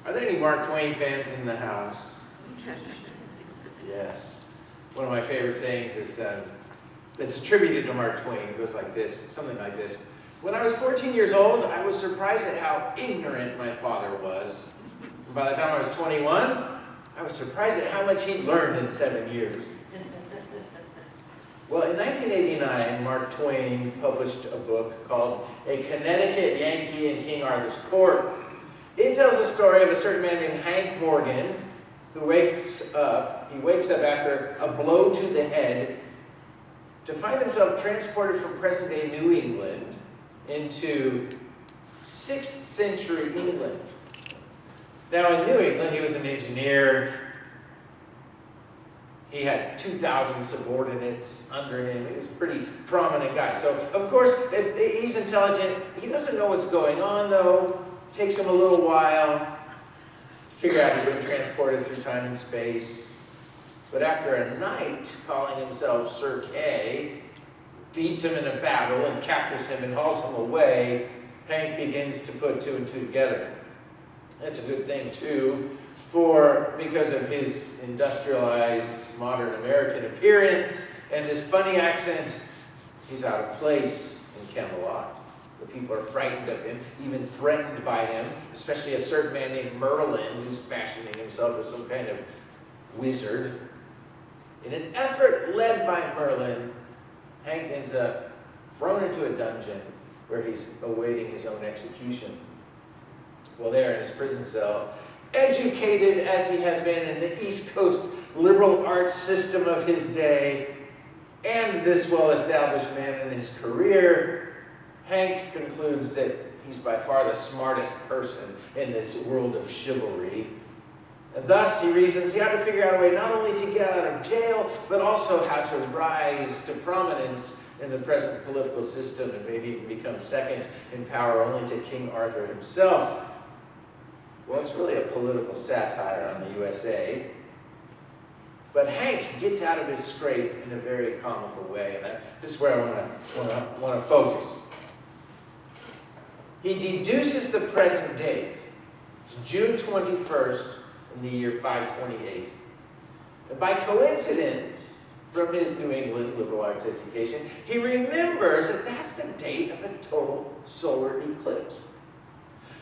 Are there any Mark Twain fans in the house? Yes. One of my favorite sayings is that's attributed to Mark Twain. It goes like this, something like this. When I was 14 years old, I was surprised at how ignorant my father was. And by the time I was 21, I was surprised at how much he'd learned in 7 years. Well, in 1989, Mark Twain published a book called A Connecticut Yankee in King Arthur's Court. It tells the story of a certain man named Hank Morgan who wakes up after a blow to the head to find himself transported from present-day New England into 6th century England. Now in New England, he was an engineer. He had 2,000 subordinates under him. He was a pretty prominent guy. So, of course, he's intelligent. He doesn't know what's going on, though. It takes him a little while to figure out he's being transported through time and space. But after a night, calling himself Sir Kay, beats him in a battle and captures him and hauls him away, Hank begins to put two and two together. That's a good thing, too, because of his industrialized modern American appearance and his funny accent, he's out of place in Camelot. The people are frightened of him, even threatened by him, especially a certain man named Merlin, who's fashioning himself as some kind of wizard. In an effort led by Merlin, Hank ends up thrown into a dungeon where he's awaiting his own execution. Well, there in his prison cell, educated as he has been in the East Coast liberal arts system of his day, and this well-established man in his career, Hank concludes that he's by far the smartest person in this world of chivalry. And thus, he reasons he had to figure out a way not only to get out of jail, but also how to rise to prominence in the present political system and maybe even become second in power only to King Arthur himself. Well, it's really a political satire on the USA. But Hank gets out of his scrape in a very comical way, and this is where I want to focus. He deduces the present date. It's June 21st in the year 528. And by coincidence, from his New England liberal arts education, he remembers that that's the date of a total solar eclipse.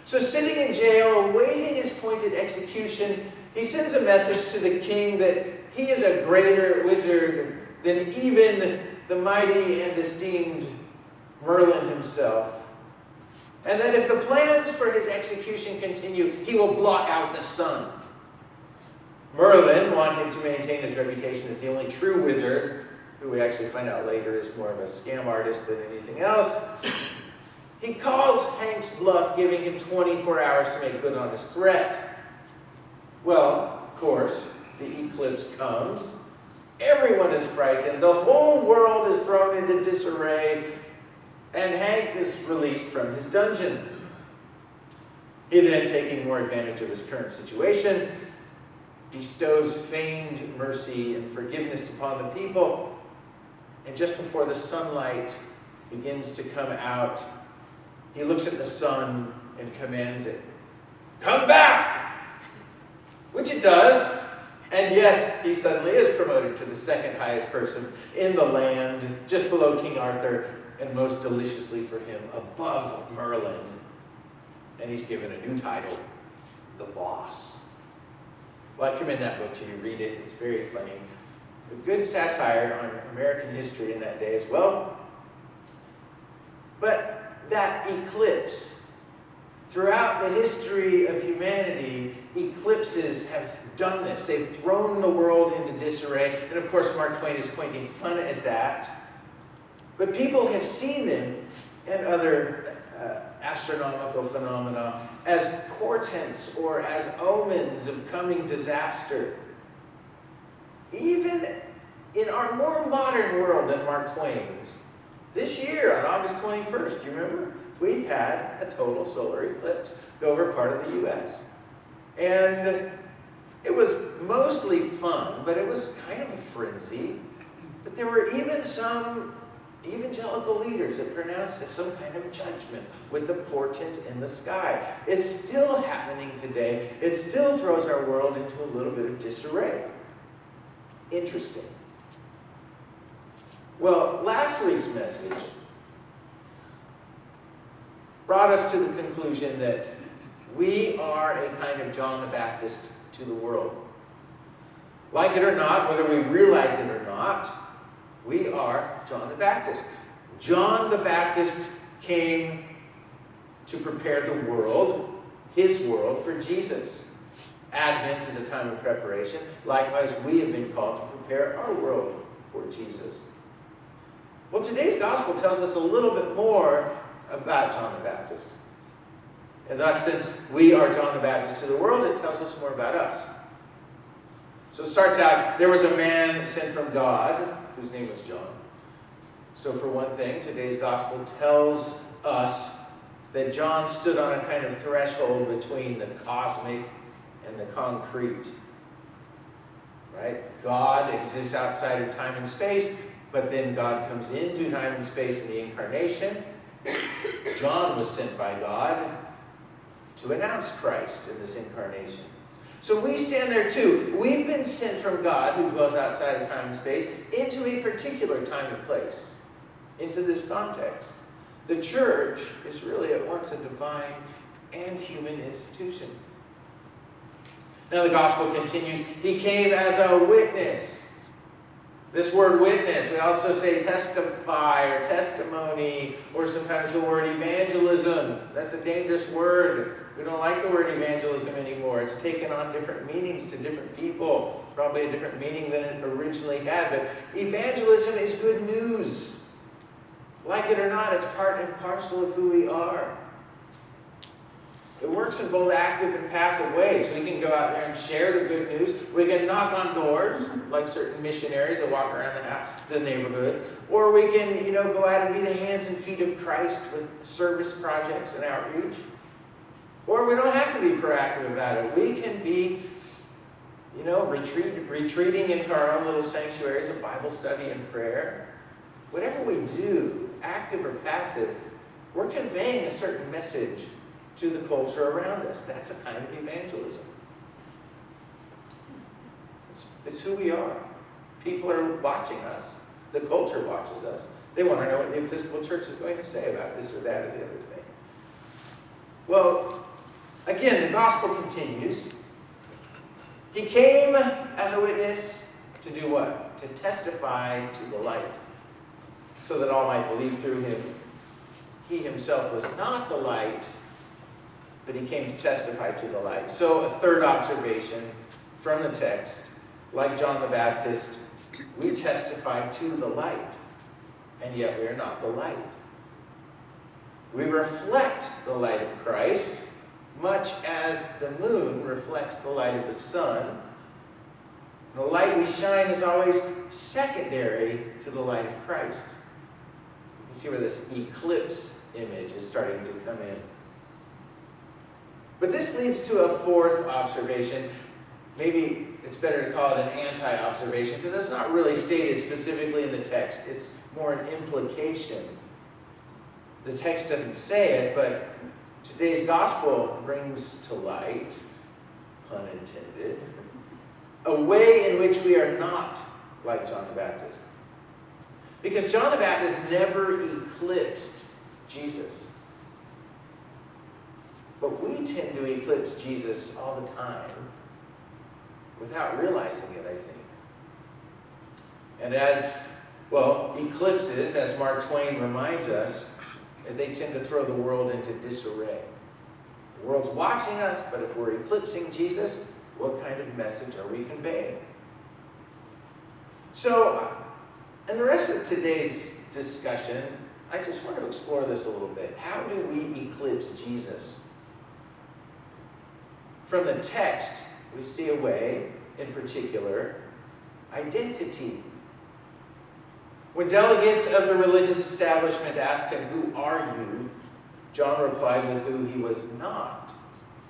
So sitting in jail, awaiting his appointed execution, he sends a message to the king that he is a greater wizard than even the mighty and esteemed Merlin himself. And that if the plans for his execution continue, he will blot out the sun. Merlin, wanting to maintain his reputation as the only true wizard, who we actually find out later is more of a scam artist than anything else, he calls Hank's bluff, giving him 24 hours to make good on his threat. Well, of course, the eclipse comes. Everyone is frightened. The whole world is thrown into disarray. And Hank is released from his dungeon. He then, taking more advantage of his current situation, bestows feigned mercy and forgiveness upon the people. And just before the sunlight begins to come out, he looks at the sun and commands it, "Come back!" Which it does. And yes, he suddenly is promoted to the second highest person in the land, just below King Arthur, and most deliciously for him, above Merlin. And he's given a new title, the Boss. Well, I commend that book to you. Read it. It's very funny. A good satire on American history in that day as well. But that eclipse, throughout the history of humanity, eclipses have done this. They've thrown the world into disarray. And of course, Mark Twain is pointing fun at that. But people have seen them and other astronomical phenomena as portents or as omens of coming disaster. Even in our more modern world than Mark Twain's, this year on August 21st, do you remember? We had a total solar eclipse go over part of the U.S. And it was mostly fun, but it was kind of a frenzy. But there were even some evangelical leaders that pronounce this some kind of judgment with the portent in the sky. It's still happening today. It still throws our world into a little bit of disarray. Interesting. Well, last week's message brought us to the conclusion that we are a kind of John the Baptist to the world. Like it or not, whether we realize it or not, we are John the Baptist. John the Baptist came to prepare the world, his world, for Jesus. Advent is a time of preparation. Likewise, we have been called to prepare our world for Jesus. Well, today's gospel tells us a little bit more about John the Baptist. And thus, since we are John the Baptist to the world, it tells us more about us. So it starts out, there was a man sent from God, whose name was John. So for one thing, today's gospel tells us that John stood on a kind of threshold between the cosmic and the concrete. Right? God exists outside of time and space, but then God comes into time and space in the incarnation. John was sent by God to announce Christ in this incarnation. So we stand there too. We've been sent from God, who dwells outside of time and space, into a particular time and place, into this context. The church is really at once a divine and human institution. Now the gospel continues. He came as a witness. This word witness, we also say testify or testimony, or sometimes the word evangelism. That's a dangerous word. We don't like the word evangelism anymore. It's taken on different meanings to different people. Probably a different meaning than it originally had. But evangelism is good news. Like it or not, it's part and parcel of who we are. It works in both active and passive ways. We can go out there and share the good news. We can knock on doors, like certain missionaries that walk around the neighborhood. Or we can, go out and be the hands and feet of Christ with service projects and outreach. Or we don't have to be proactive about it. We can be, retreating into our own little sanctuaries of Bible study and prayer. Whatever we do, active or passive, we're conveying a certain message to the culture around us. That's a kind of evangelism. It's who we are. People are watching us. The culture watches us. They want to know what the Episcopal Church is going to say about this or that or the other thing. Well, again, the gospel continues. He came as a witness to do what? To testify to the light, so that all might believe through him. He himself was not the light, but he came to testify to the light. So a third observation from the text, like John the Baptist, we testify to the light, and yet we are not the light. We reflect the light of Christ, much as the moon reflects the light of the sun. The light we shine is always secondary to the light of Christ. You can see where this eclipse image is starting to come in. But this leads to a fourth observation. Maybe it's better to call it an anti-observation, because it's not really stated specifically in the text. It's more an implication. The text doesn't say it, but today's gospel brings to light, pun intended, a way in which we are not like John the Baptist. Because John the Baptist never eclipsed Jesus. But we tend to eclipse Jesus all the time without realizing it, I think. And eclipses, as Mark Twain reminds us, they tend to throw the world into disarray. The world's watching us, but if we're eclipsing Jesus, what kind of message are we conveying? So, in the rest of today's discussion, I just want to explore this a little bit. How do we eclipse Jesus? From the text, we see a way, in particular, identity. When delegates of the religious establishment asked him, "Who are you?" John replied with who he was not.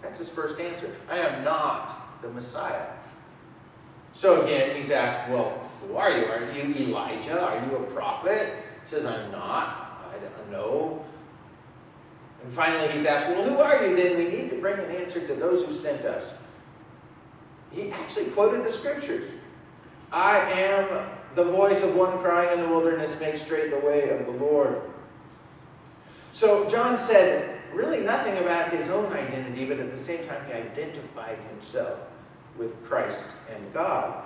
That's his first answer. I am not the Messiah. So again, he's asked, well, who are you? Are you Elijah? Are you a prophet? He says, I'm not. I don't know. And finally he's asked, well, who are you then? We need to bring an answer to those who sent us. He actually quoted the scriptures. I am the voice of one crying in the wilderness, make straight the way of the Lord. So John said really nothing about his own identity, but at the same time he identified himself with Christ and God.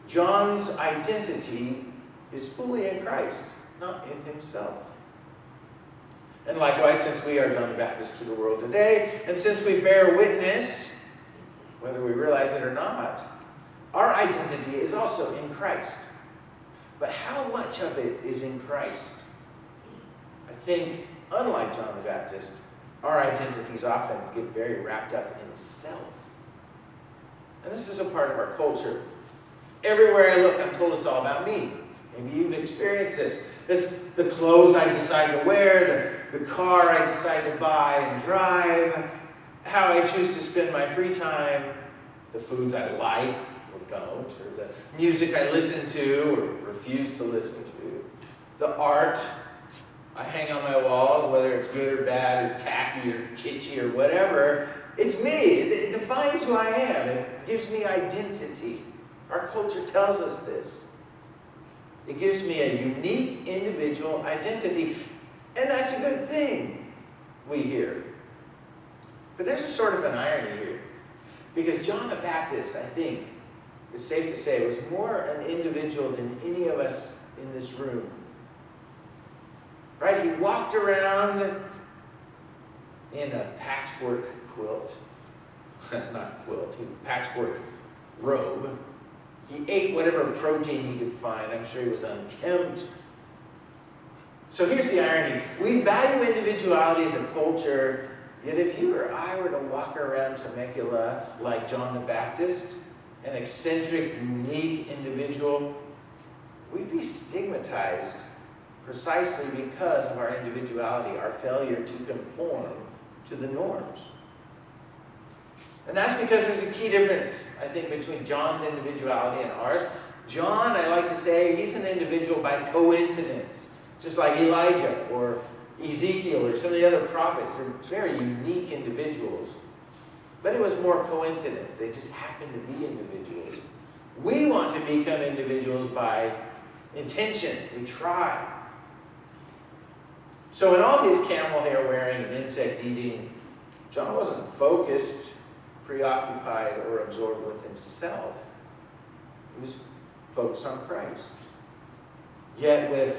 John's identity is fully in Christ, not in himself. And likewise, since we are John the Baptist to the world today, and since we bear witness, whether we realize it or not, our identity is also in Christ. But how much of it is in Christ? I think, unlike John the Baptist, our identities often get very wrapped up in self. And this is a part of our culture. Everywhere I look, I'm told it's all about me. Maybe you've experienced this. It's the clothes I decide to wear, the car I decide to buy and drive, how I choose to spend my free time, the foods I like or don't, or the music I listen to or refuse to listen to, the art I hang on my walls, whether it's good or bad or tacky or kitschy or whatever. It's me. It defines who I am. It gives me identity. Our culture tells us this. It gives me a unique individual identity. And that's a good thing, we hear. But there's a sort of an irony here. Because John the Baptist, I think, it's safe to say, was more an individual than any of us in this room. Right? He walked around in a patchwork quilt. Not quilt, patchwork robe. He ate whatever protein he could find. I'm sure he was unkempt. So here's the irony. We value individuality as a culture, yet if you or I were to walk around Temecula like John the Baptist, an eccentric, unique individual, we'd be stigmatized precisely because of our individuality, our failure to conform to the norms. And that's because there's a key difference, I think, between John's individuality and ours. John, I like to say, he's an individual by coincidence, just like Elijah or Ezekiel or some of the other prophets. They're very unique individuals. But it was more coincidence. They just happened to be individuals. We want to become individuals by intention. We try. So in all his camel hair wearing and insect eating, John wasn't focused, preoccupied, or absorbed with himself. He was focused on Christ. Yet with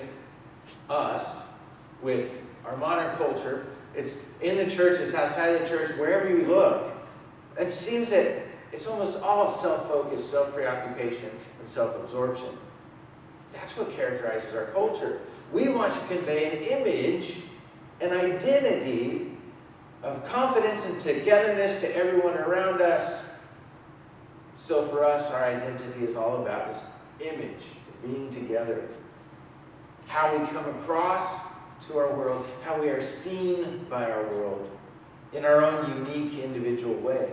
us, with our modern culture, it's in the church, it's outside the church, wherever you look, it seems that it's almost all self-focus, self-preoccupation, and self-absorption. That's what characterizes our culture. We want to convey an image, an identity of confidence and togetherness to everyone around us. So for us, our identity is all about this image, being together. How we come across to our world, how we are seen by our world in our own unique individual way.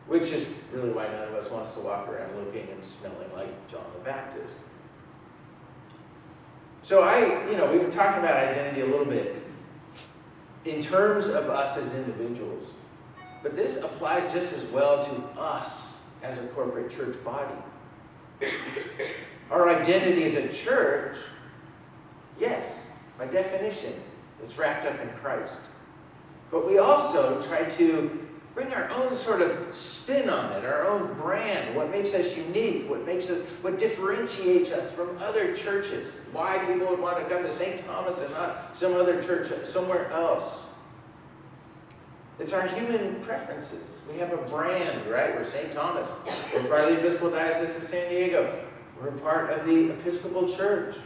Which is really why none of us wants to walk around looking and smelling like John the Baptist. So we've been talking about identity a little bit in terms of us as individuals. But this applies just as well to us as a corporate church body. Our identity as a church, yes, by definition, it's wrapped up in Christ. But we also try to bring our own sort of spin on it, our own brand, what makes us unique, what differentiates us from other churches, why people would want to come to St. Thomas and not some other church somewhere else. It's our human preferences. We have a brand, right? We're St. Thomas. We're part of the Episcopal Diocese of San Diego. We're part of the Episcopal Church.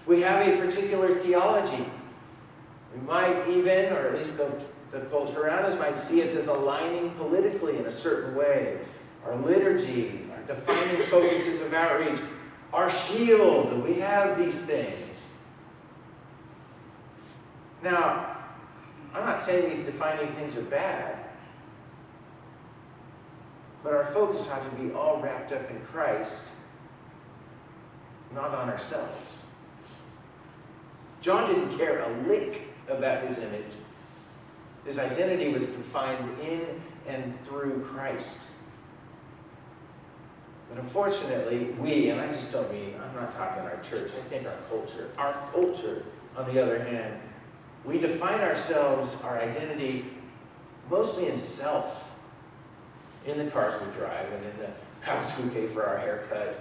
We have a particular theology. We might even, or at least the culture around us might see us as aligning politically in a certain way. Our liturgy, our defining focuses of outreach, our shield, we have these things. Now, I'm not saying these defining things are bad, but our focus ought to be all wrapped up in Christ, not on ourselves. John didn't care a lick about his image. His identity was defined in and through Christ. But unfortunately, and I just don't mean, I'm not talking our church, I think our culture, on the other hand, we define ourselves, our identity, mostly in self. In the cars we drive, and in how much we pay for our haircut,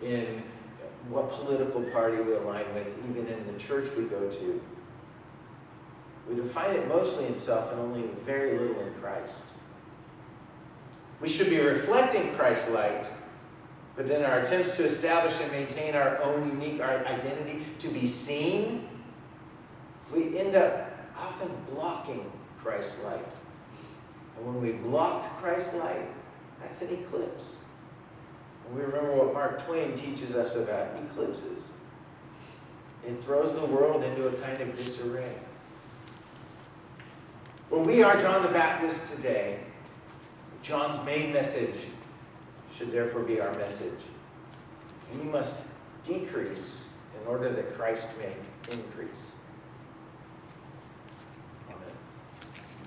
in what political party we align with, even in the church we go to. We define it mostly in self and only very little in Christ. We should be reflecting Christ's light, but in our attempts to establish and maintain our own unique identity to be seen, we end up often blocking Christ's light. And when we block Christ's light, that's an eclipse. And we remember what Mark Twain teaches us about eclipses. It throws the world into a kind of disarray. Well, we are John the Baptist today. John's main message should therefore be our message. We must decrease in order that Christ may increase.